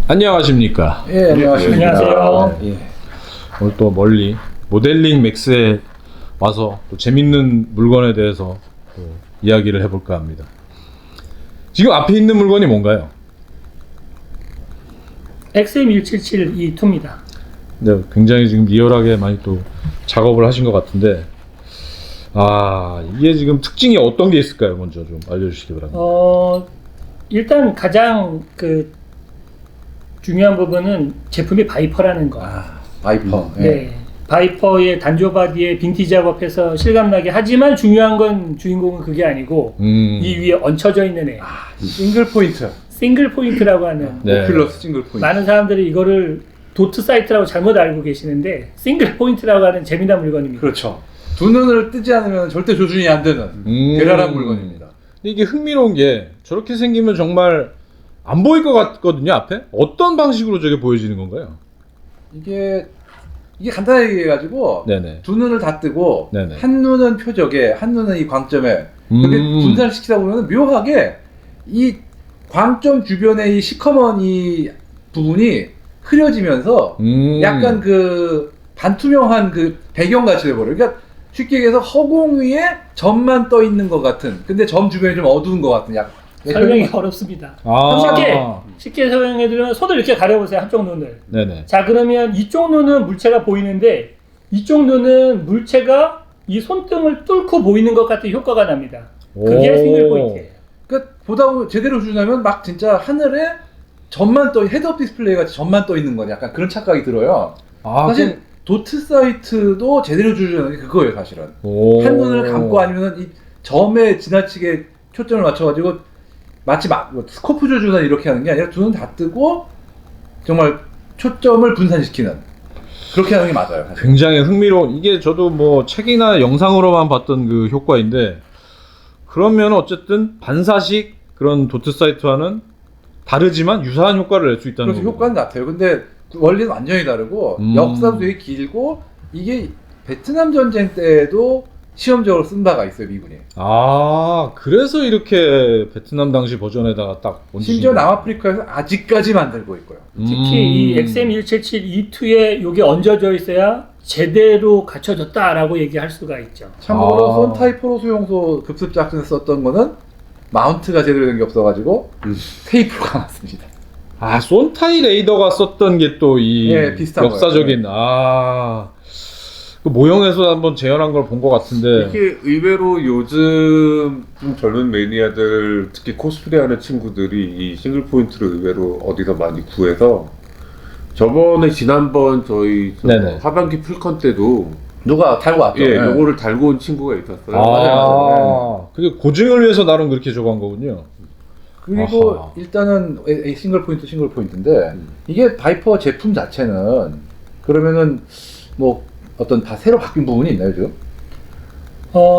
안녕하십니까. 예, 안녕하십니까. 안녕하세요. 예. 오늘 또 멀리 모델링 맥스에 와서 또 재밌는 물건에 대해서 또 이야기를 해볼까 합니다. 지금 앞에 있는 물건이 뭔가요? XM177E2입니다. 네, 굉장히 지금 리얼하게 많이 또 작업을 하신 것 같은데, 이게 지금 특징이 어떤 게 있을까요? 먼저 좀 알려주시기 바랍니다. 일단 가장 중요한 부분은 제품이 바이퍼라는 거. 바이퍼. 예. 네. 바이퍼의 단조 바디에 빈티지 작업해서 실감나게 하지만 중요한 건 주인공은 그게 아니고 이 위에 얹혀져 있는 애. 싱글 포인트. 싱글 포인트라고 하는. 네. 오큘러스 싱글 포인트. 많은 사람들이 이거를 도트 사이트라고 잘못 알고 계시는데 싱글 포인트라고 하는 재미난 물건입니다. 그렇죠. 두 눈을 뜨지 않으면 절대 조준이 안 되는 대단한 물건입니다. 근데 이게 흥미로운 게 저렇게 생기면 정말 안 보일 것 같거든요, 앞에? 어떤 방식으로 저게 보여지는 건가요? 이게 간단하게 얘기해가지고 네네. 두 눈을 다 뜨고 네네. 한 눈은 표적에 한 눈은 이 광점에 그렇게 분산을 시키다 보면 묘하게 이 광점 주변의 이 시커먼 이 부분이 흐려지면서 약간 그 반투명한 그 배경같이 돼버려요. 그러니까 쉽게 얘기해서 허공 위에 점만 떠 있는 것 같은, 근데 점 주변이 좀 어두운 것 같은 설명이 어렵습니다. 쉽게 설명해드리면 손을 이렇게 가려보세요. 한쪽 눈을. 네네. 자, 그러면 이쪽 눈은 물체가 보이는데 이쪽 눈은 물체가 이 손등을 뚫고 보이는 것 같은 효과가 납니다. 그게 싱글 포인트예요. 그러니까 보다 보면 제대로 조준하면 막 진짜 하늘에 점만 떠, 헤드업 디스플레이 같이 점만 떠 있는 거 약간 그런 착각이 들어요. 사실 도트 사이트도 제대로 조준하는 게 그거예요, 사실은. 한 눈을 감고 아니면 이 점에 지나치게 초점을 맞춰가지고 마치 스코프 조준을 이렇게 하는 게 아니라 두 눈 다 뜨고 정말 초점을 분산시키는, 그렇게 하는 게 맞아요, 사실. 굉장히 흥미로운, 이게 저도 뭐 책이나 영상으로만 봤던 그 효과인데, 그러면 어쨌든 반사식 그런 도트 사이트와는 다르지만 유사한 효과를 낼 수 있다는 그래서 거죠. 효과는 같아요. 근데 원리는 완전히 다르고 역사도 되게 길고, 이게 베트남 전쟁 때도 시험적으로 쓴 바가 있어요, 미군이. 그래서 이렇게 베트남 당시 버전에다가 딱 심지어 남아프리카에서 아직까지 만들고 있고요. 특히 이 XM177E2에 이게 얹어져 있어야 제대로 갖춰졌다라고 얘기할 수가 있죠. 참고로 손타이포로 수용소 급습 작전에 썼던 거는 마운트가 제대로 된 게 없어가지고 테이프로 감았습니다. 손타이 레이더가 썼던 게 또 이 비슷한 역사적인 그 모형에서 한번 재현한 걸 본 것 같은데, 이게 의외로 요즘 좀 젊은 매니아들, 특히 코스프레하는 친구들이 이 싱글 포인트를 의외로 어디서 많이 구해서, 저번에 지난번 저희 하반기 풀컨 때도 누가 달고 왔죠. 요거를 달고 온 친구가 있었어요. 맞아요. 그게 고증을 위해서 나름 그렇게 저거한 거군요. 그리고 일단은 싱글 포인트인데 이게 바이퍼 제품 자체는 그러면은 뭐 어떤 다 새로 바뀐 부분이 있나요, 지금?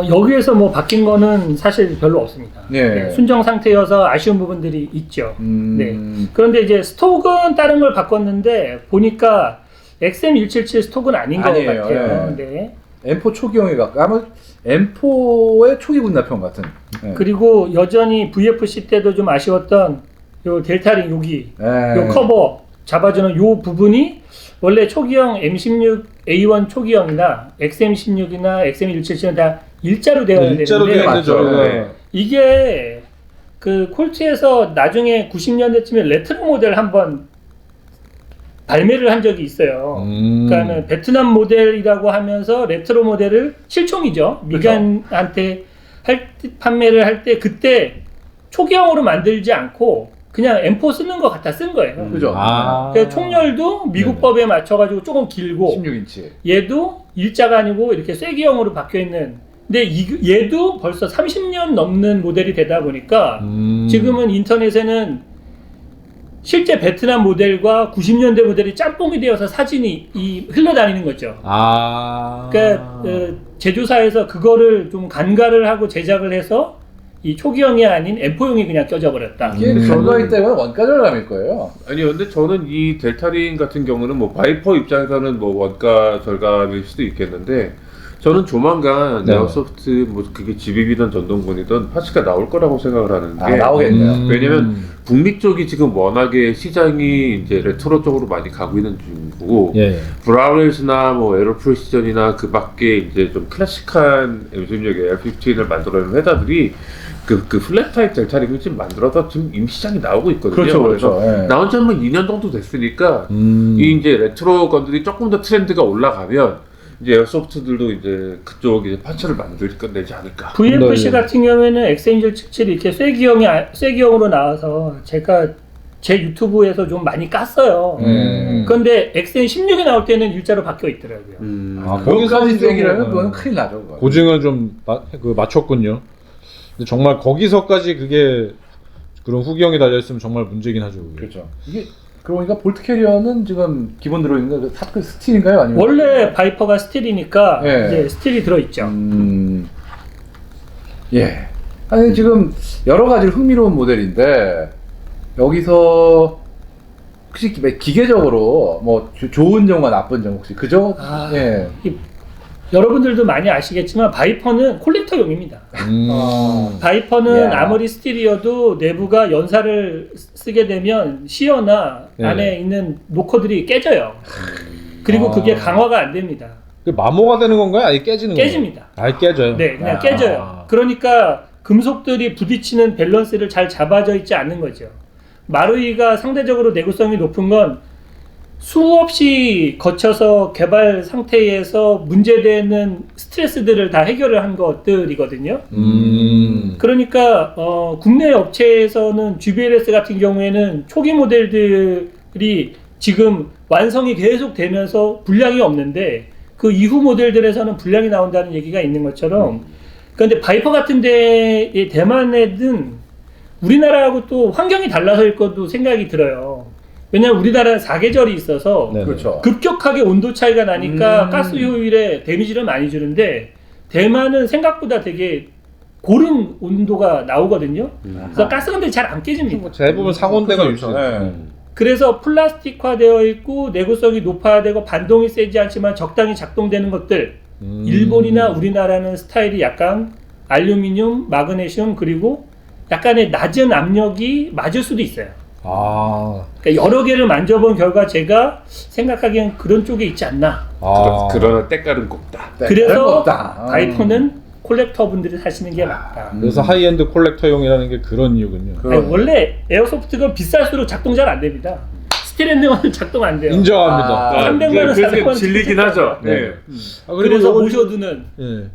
여기에서 뭐 바뀐 거는 사실 별로 없습니다. 네. 순정 상태여서 아쉬운 부분들이 있죠. 네. 그런데 이제 스톡은 다른 걸 바꿨는데 보니까 XM177 스톡은 아닌 것 같아요. 네. M4 초기형에 가까워. 아마 M4의 초기 군납형 같은. 그리고 여전히 VFC 때도 좀 아쉬웠던 요 델타링 여기 요 커버 잡아주는 요 부분이 원래 초기형 M16A1 초기형이나 XM16이나 XM177은 다 일자로 되어야 되는데 이게 그 콜트에서 나중에 90년대쯤에 레트로 모델 한번 발매를 한 적이 있어요. 그러니까는 베트남 모델이라고 하면서 레트로 모델을 실총이죠. 미간한테 판매를 할 때 그때 초기형으로 만들지 않고 그냥 M4 쓰는 것 같아 쓴 거예요. 그죠? 그래서 총열도 미국 법에 맞춰가지고 조금 길고 16인치. 얘도 일자가 아니고 이렇게 쐐기형으로 박혀 있는. 근데 얘도 벌써 30년 넘는 모델이 되다 보니까 지금은 인터넷에는 실제 베트남 모델과 90년대 모델이 짬뽕이 되어서 사진이 흘러다니는 거죠. 그러니까 제조사에서 그거를 좀 간과를 하고 제작을 해서 이 초기형이 아닌 M4형이 그냥 껴져 버렸다. 이게 결과이 때문에 원가 절감일 거예요. 아니요, 근데 저는 이 델타린 같은 경우는 뭐 바이퍼 입장에서는 뭐 원가 절감일 수도 있겠는데 저는 조만간 네. 에어소프트 뭐 그게 GBB든 전동군이든 파츠가 나올 거라고 생각을 하는 게 나오겠네요. 왜냐면 북미 쪽이 지금 워낙에 시장이 이제 레트로 쪽으로 많이 가고 있는 중이고 예. 브라운힐스나 뭐 에어프리시전이나 그 밖에 이제 좀 클래식한 M16 에어15을 만들어내는 회사들이 그 플랫 타입 델타링을 지금 만들어서 지금 이미 시장이 나오고 있거든요. 그렇죠, 그래서 그렇죠. 예. 나온 지 한 2년 정도 됐으니까 이 이제 레트로 건들이 조금 더 트렌드가 올라가면 이제 에어소프트들도 이제 그쪽 이제 파츠를 만들 건내지 않을까. VFC 같은 경우에는 엑센젤 측칠이 이렇게 쇠기형으로 나와서 제가 제 유튜브에서 좀 많이 깠어요. 그런데 엑센 16이 나올 때는 일자로 바뀌어 있더라고요. 거기까지 좀, 세기라면 그건 큰일 나죠. 그건. 고증을 좀 맞췄군요. 근데 정말 거기서까지 그게 그런 후기형이 달려있으면 정말 문제긴 하죠. 그게. 그렇죠. 이게 그러고 보니까 볼트 캐리어는 지금 기본 들어있는 거 탑 스틸인가요? 아니면 원래 바이퍼가 스틸이니까 예. 이제 스틸이 들어있죠. 예. 아니 지금 여러 가지 흥미로운 모델인데 여기서 혹시 기계적으로 뭐 좋은 점과 나쁜 점 혹시 그죠? 예. 여러분들도 많이 아시겠지만 바이퍼는 콜렉터용입니다. 바이퍼는 야. 아무리 스틸이어도 내부가 연사를 쓰게 되면 시어나 네. 안에 있는 노커들이 깨져요. 그리고 그게 강화가 안 됩니다. 마모가 되는 건가요? 아예 깨지는 건가요? 깨집니다. 아예 깨져요? 네, 그냥 깨져요. 그러니까 금속들이 부딪히는 밸런스를 잘 잡아져 있지 않는 거죠. 마루이가 상대적으로 내구성이 높은 건 수없이 거쳐서 개발 상태에서 문제되는 스트레스들을 다 해결을 한 것들이거든요. 그러니까 국내 업체에서는 GBLS 같은 경우에는 초기 모델들이 지금 완성이 계속 되면서 불량이 없는데 그 이후 모델들에서는 불량이 나온다는 얘기가 있는 것처럼 그런데 바이퍼 같은 데의 대만에는 우리나라하고 또 환경이 달라서일 것도 생각이 들어요. 왜냐면 우리나라는 사계절이 있어서 네네. 그렇죠. 급격하게 온도 차이가 나니까 가스 효율에 데미지를 많이 주는데 대만은 생각보다 되게 고른 온도가 나오거든요. 그래서 가스건들이 잘 안 깨집니다. 대부분 상온대가 그렇죠. 유지. 예. 그래서 플라스틱화되어 있고 내구성이 높아되고 반동이 세지 않지만 적당히 작동되는 것들 일본이나 우리나라는 스타일이 약간 알루미늄, 마그네슘 그리고 약간의 낮은 압력이 맞을 수도 있어요. 그러니까 여러 개를 만져본 결과 제가 생각하기엔 그런 쪽에 있지 않나. 그러나 때깔은 곱다. 그래서 바이퍼는 콜렉터 분들이 사시는 게 맞다. 그래서 하이엔드 콜렉터용이라는 게 그런 이유군요. 아니, 원래 에어소프트가 비쌀수록 작동 잘 안 됩니다. 스틸앤드만은 작동 안 돼요. 인정합니다. 300만 원, 400만 원 질리긴 하죠. 네. 그래서 모셔두는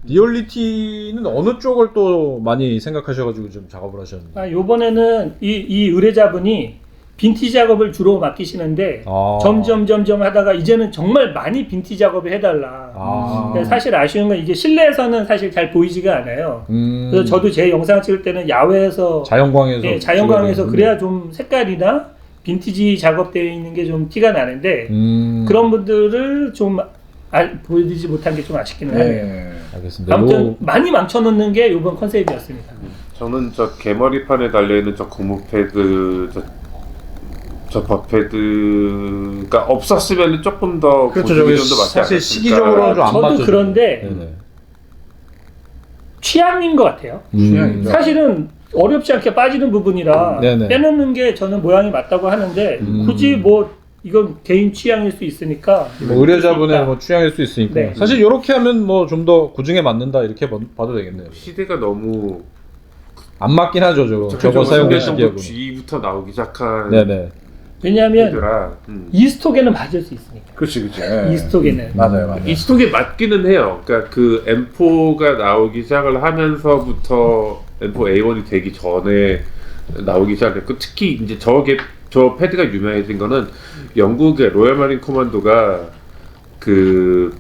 리얼리티는 어느 쪽을 또 많이 생각하셔가지고 좀 작업을 하셨는데. 요번에는 이 의뢰자분이 빈티지 작업을 주로 맡기시는데 점점 하다가 이제는 정말 많이 빈티지 작업을 해달라. 사실 아쉬운 건 이게 실내에서는 사실 잘 보이지가 않아요. 그래서 저도 제 영상 찍을 때는 야외에서 자연광에서 자연광에서 그래야 좀 색깔이나 빈티지 작업되어 있는 게 좀 티가 나는데 그런 분들을 좀 보여드리지 못한 게 좀 아쉽기는 하네요. 알겠습니다. 아무튼 많이 망쳐놓는 게 이번 컨셉이었습니다. 저는 저 개머리판에 달려있는 저 고무 패드 저 버패드가 없었으면 조금 더 그렇죠. 저기 사실 시기적으로 좀 안 맞죠. 저도 그런데 취향인 것 같아요. 취향이죠. 사실은 어렵지 않게 빠지는 부분이라 빼놓는 게 저는 모양이 맞다고 하는데 굳이 뭐 이건 개인 취향일 수 있으니까 뭐 의뢰자분의 뭐 취향일 수 있으니까 네. 사실 이렇게 하면 뭐 좀 더 고증에 맞는다 이렇게 봐도 되겠네요. 시대가 너무 안 맞긴 하죠 저거 사용된 시기하고. G부터 나오기 시작한 네네. 왜냐하면 이 스톡에는 맞을 수 있으니까. 그렇지. 이 스톡에는 맞아요. 이 스톡에 맞기는 해요. 그러니까 그 M4가 나오기 시작을 하면서부터 M4A1이 되기 전에 나오기 시작했고 특히 이제 저 패드가 유명해진 거는 영국의 로열 마린 커만도가 그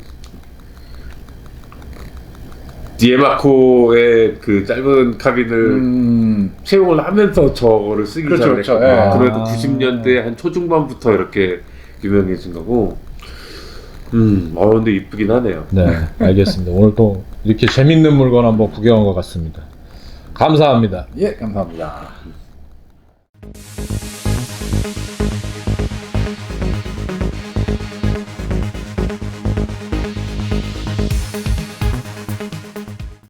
디에마코의 그 짧은 카빈을 채용을 하면서 저거를 쓰기 그렇죠, 시작했고 그렇죠. 예. 그래도 90년대 한 초중반부터 이렇게 유명해진 거고. 근데 이쁘긴 하네요. 네, 알겠습니다. 오늘 또 이렇게 재밌는 물건 한번 구경한 것 같습니다. 감사합니다. 예, 감사합니다.